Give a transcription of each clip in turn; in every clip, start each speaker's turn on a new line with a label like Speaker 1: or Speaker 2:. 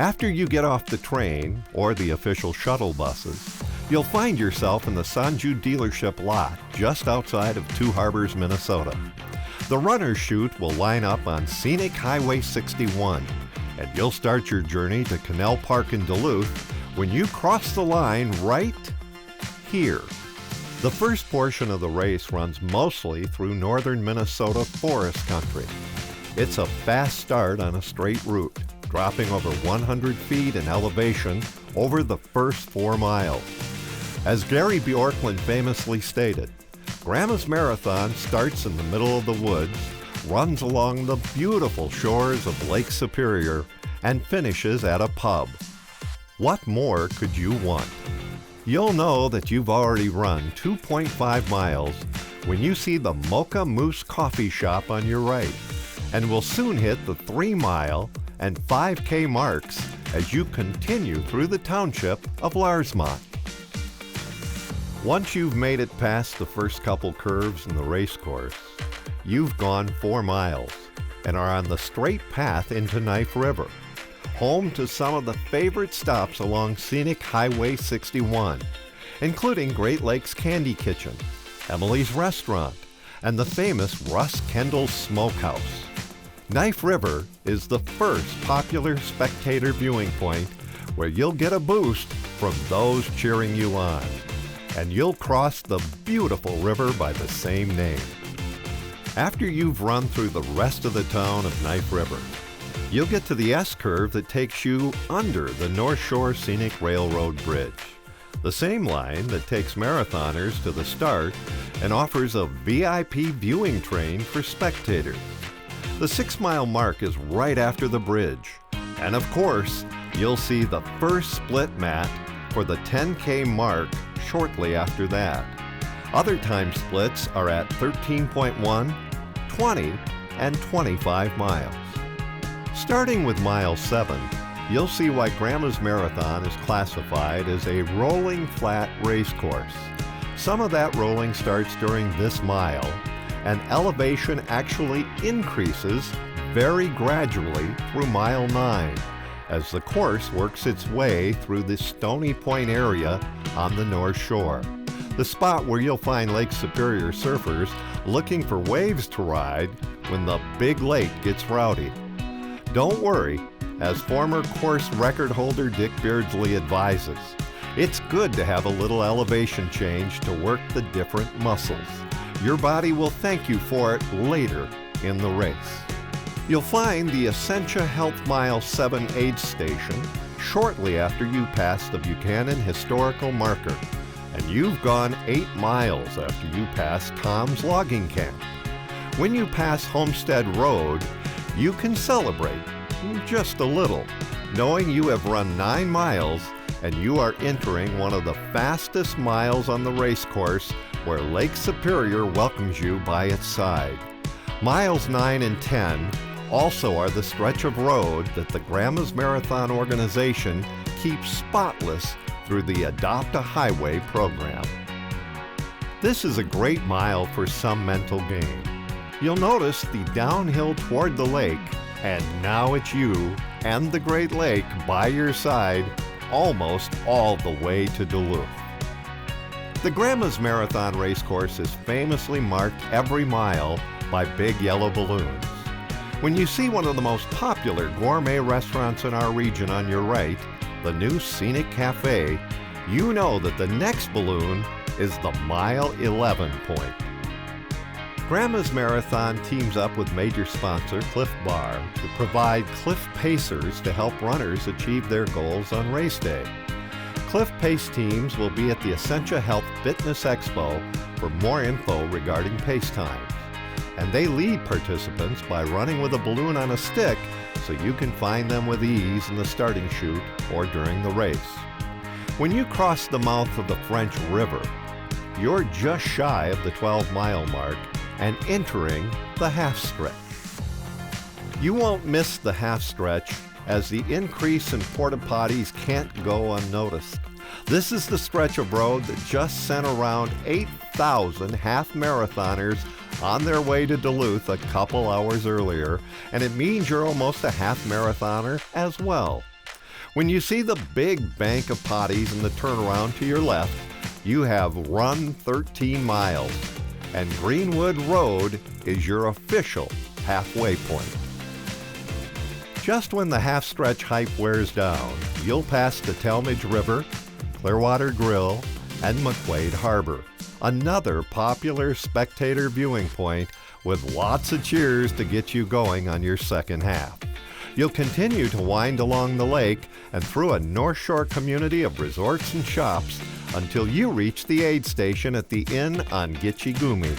Speaker 1: After you get off the train or the official shuttle buses, you'll find yourself in the Sanju dealership lot just outside of Two Harbors, Minnesota. The runners chute will line up on Scenic Highway 61, and you'll start your journey to Canal Park in Duluth when you cross the line right here. The first portion of the race runs mostly through northern Minnesota forest country. It's a fast start on a straight route, dropping over 100 feet in elevation over the first 4 miles. As Gary Bjorklund famously stated, Grandma's Marathon starts in the middle of the woods, runs along the beautiful shores of Lake Superior, and finishes at a pub. What more could you want? You'll know that you've already run 2.5 miles when you see the Mocha Moose Coffee Shop on your right, and will soon hit the 3-mile and 5K marks as you continue through the township of Larsmont. Once you've made it past the first couple curves in the race course, you've gone 4 miles and are on the straight path into Knife River, home to some of the favorite stops along Scenic Highway 61, including Great Lakes Candy Kitchen, Emily's Restaurant, and the famous Russ Kendall's Smokehouse. Knife River is the first popular spectator viewing point where you'll get a boost from those cheering you on, and you'll cross the beautiful river by the same name. After you've run through the rest of the town of Knife River, you'll get to the S-curve that takes you under the North Shore Scenic Railroad Bridge, the same line that takes marathoners to the start and offers a VIP viewing train for spectators. The 6-mile mark is right after the bridge, and of course, you'll see the first split mat for the 10K mark shortly after that. Other time splits are at 13.1, 20, and 25 miles. Starting with mile 7, you'll see why Grandma's Marathon is classified as a rolling flat race course. Some of that rolling starts during this mile, and elevation actually increases very gradually through mile 9 as the course works its way through the Stony Point area on the North Shore, the spot where you'll find Lake Superior surfers looking for waves to ride when the big lake gets rowdy. Don't worry, as former course record holder Dick Beardsley advises, it's good to have a little elevation change to work the different muscles. Your body will thank you for it later in the race. You'll find the Essentia Health Mile 7 aid station shortly after you pass the Buchanan Historical Marker, and you've gone 8 miles after you pass Tom's Logging Camp. When you pass Homestead Road, you can celebrate, just a little, knowing you have run 9 miles and you are entering one of the fastest miles on the race course where Lake Superior welcomes you by its side. Miles 9 and 10 also are the stretch of road that the Grandma's Marathon organization keeps spotless through the Adopt a Highway program. This is a great mile for some mental gain. You'll notice the downhill toward the lake, and now it's you and the Great Lake by your side almost all the way to Duluth. The Grandma's Marathon racecourse is famously marked every mile by big yellow balloons. When you see one of the most popular gourmet restaurants in our region on your right, the new Scenic Cafe, you know that the next balloon is the Mile 11 point. Grandma's Marathon teams up with major sponsor Cliff Bar to provide Cliff Pacers to help runners achieve their goals on race day. Cliff Pace teams will be at the Essentia Health Fitness Expo for more info regarding pace times. And they lead participants by running with a balloon on a stick so you can find them with ease in the starting chute or during the race. When you cross the mouth of the French River, you're just shy of the 12-mile mark and entering the half stretch. You won't miss the half stretch as the increase in porta potties can't go unnoticed. This is the stretch of road that just sent around 8,000 half marathoners on their way to Duluth a couple hours earlier, and it means you're almost a half marathoner as well. When you see the big bank of potties in the turnaround to your left, you have run 13 miles, and Greenwood Road is your official halfway point. Just when the half-stretch hype wears down, you'll pass the Talmadge River, Clearwater Grill, and McQuaid Harbor, another popular spectator viewing point with lots of cheers to get you going on your second half. You'll continue to wind along the lake and through a North Shore community of resorts and shops until you reach the aid station at the inn on Gitche Gumi.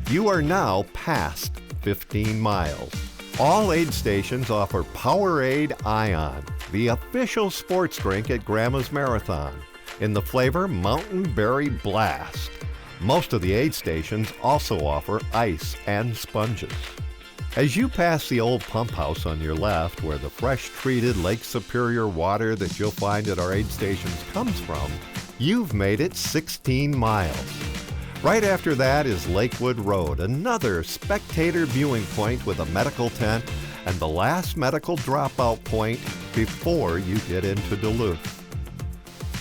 Speaker 1: You are now past 15 miles. All aid stations offer Powerade Ion, the official sports drink at Grandma's Marathon, in the flavor Mountain Berry Blast. Most of the aid stations also offer ice and sponges. As you pass the old Pumphouse on your left, where the fresh-treated Lake Superior water that you'll find at our aid stations comes from, you've made it 16 miles. Right after that is Lakewood Road, another spectator viewing point with a medical tent and the last medical dropout point before you get into Duluth.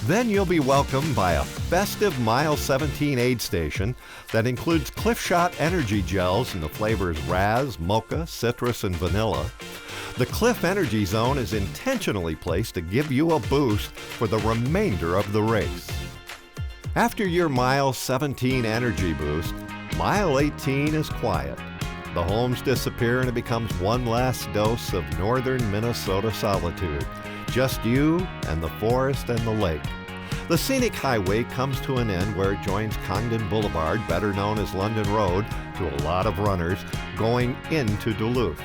Speaker 1: Then you'll be welcomed by a festive Mile 17 aid station that includes Cliff Shot energy gels in the flavors Raz, Mocha, Citrus, and Vanilla. The Cliff Energy Zone is intentionally placed to give you a boost for the remainder of the race. After your Mile 17 energy boost, Mile 18 is quiet. The homes disappear and it becomes one last dose of northern Minnesota solitude. Just you and the forest and the lake. The Scenic Highway comes to an end where it joins Congdon Boulevard, better known as London Road, to a lot of runners going into Duluth.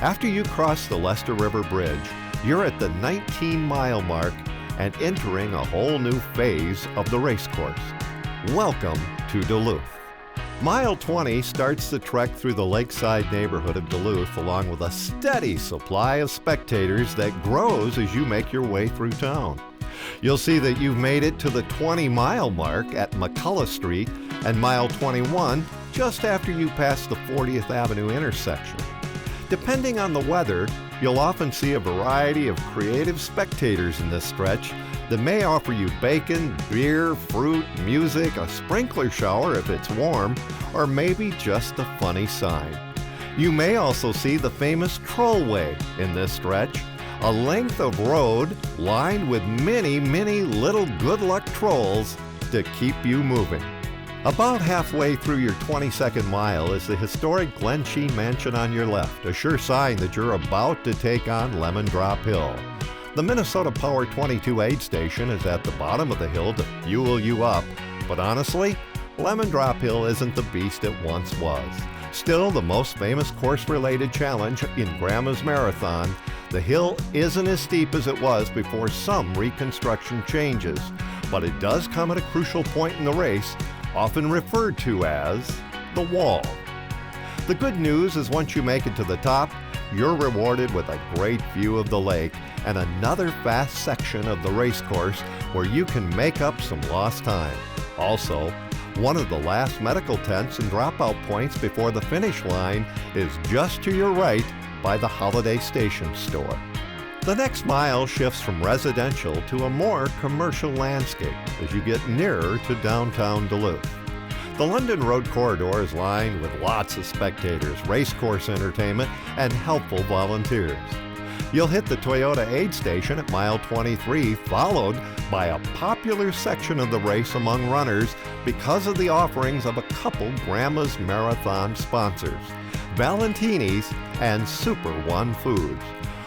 Speaker 1: After you cross the Lester River Bridge, you're at the 19-mile mark and entering a whole new phase of the race course. Welcome to Duluth. Mile 20 starts the trek through the lakeside neighborhood of Duluth along with a steady supply of spectators that grows as you make your way through town. You'll see that you've made it to the 20-mile mark at McCullough Street and Mile 21 just after you pass the 40th Avenue intersection. Depending on the weather, you'll often see a variety of creative spectators in this stretch that may offer you bacon, beer, fruit, music, a sprinkler shower if it's warm, or maybe just a funny sign. You may also see the famous Trollway in this stretch, a length of road lined with many, many little good luck trolls to keep you moving. About halfway through your 22nd mile is the historic Glen Sheen Mansion on your left, a sure sign that you're about to take on Lemon Drop Hill. The Minnesota Power 22 aid station is at the bottom of the hill to fuel you up, but honestly, Lemon Drop Hill isn't the beast it once was. Still the most famous course-related challenge in Grandma's Marathon, the hill isn't as steep as it was before some reconstruction changes, but it does come at a crucial point in the race, often referred to as the wall. The good news is once you make it to the top, you're rewarded with a great view of the lake and another fast section of the race course where you can make up some lost time. Also, one of the last medical tents and dropout points before the finish line is just to your right by the Holiday Station store. The next mile shifts from residential to a more commercial landscape as you get nearer to downtown Duluth. The London Road corridor is lined with lots of spectators, racecourse entertainment, and helpful volunteers. You'll hit the Toyota aid station at Mile 23, followed by a popular section of the race among runners because of the offerings of a couple Grandma's Marathon sponsors, Valentini's and Super One Foods,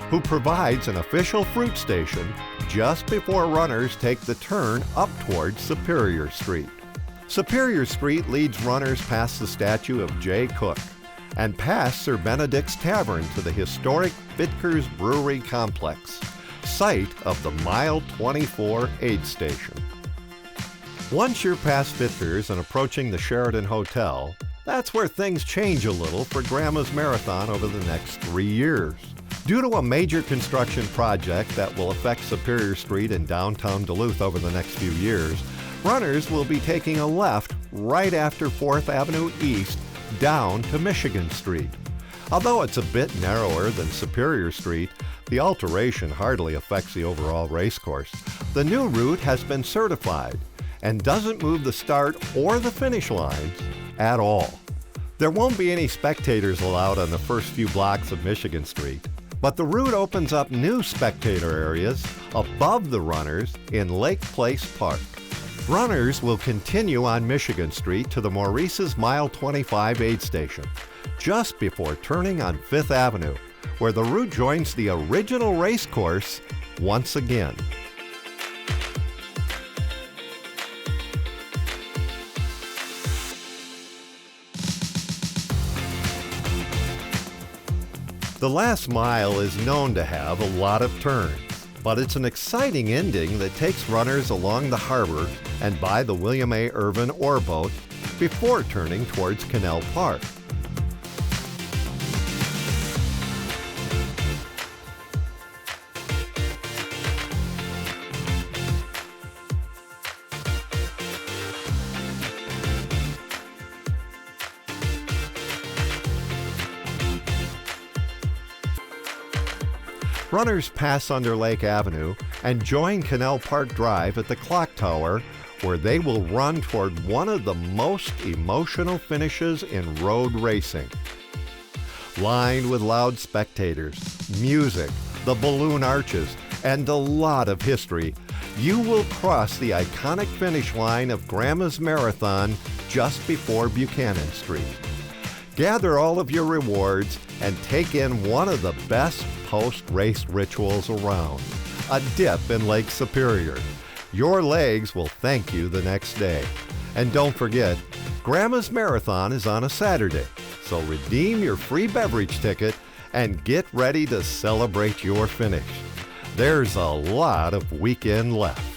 Speaker 1: who provides an official fruit station just before runners take the turn up towards Superior Street. Superior Street leads runners past the statue of Jay Cook and past Sir Benedict's Tavern to the historic Vickers Brewery Complex, site of the Mile 24 aid station. Once you're past Vickers and approaching the Sheridan Hotel, that's where things change a little for Grandma's Marathon over the next 3 years. Due to a major construction project that will affect Superior Street in downtown Duluth over the next few years, runners will be taking a left right after 4th Avenue East down to Michigan Street. Although it's a bit narrower than Superior Street, the alteration hardly affects the overall racecourse. The new route has been certified and doesn't move the start or the finish lines at all. There won't be any spectators allowed on the first few blocks of Michigan Street, but the route opens up new spectator areas above the runners in Lake Place Park. Runners will continue on Michigan Street to the Maurice's Mile 25 aid station, just before turning on 5th Avenue, where the route joins the original race course once again. The last mile is known to have a lot of turns, but it's an exciting ending that takes runners along the harbor and by the William A. Irvin ore boat before turning towards Canal Park. Runners pass under Lake Avenue and join Canal Park Drive at the Clock Tower, where they will run toward one of the most emotional finishes in road racing. Lined with loud spectators, music, the balloon arches, and a lot of history, you will cross the iconic finish line of Grandma's Marathon just before Buchanan Street. Gather all of your rewards and take in one of the best post-race rituals around, a dip in Lake Superior. Your legs will thank you the next day. And don't forget, Grandma's Marathon is on a Saturday, so redeem your free beverage ticket and get ready to celebrate your finish. There's a lot of weekend left.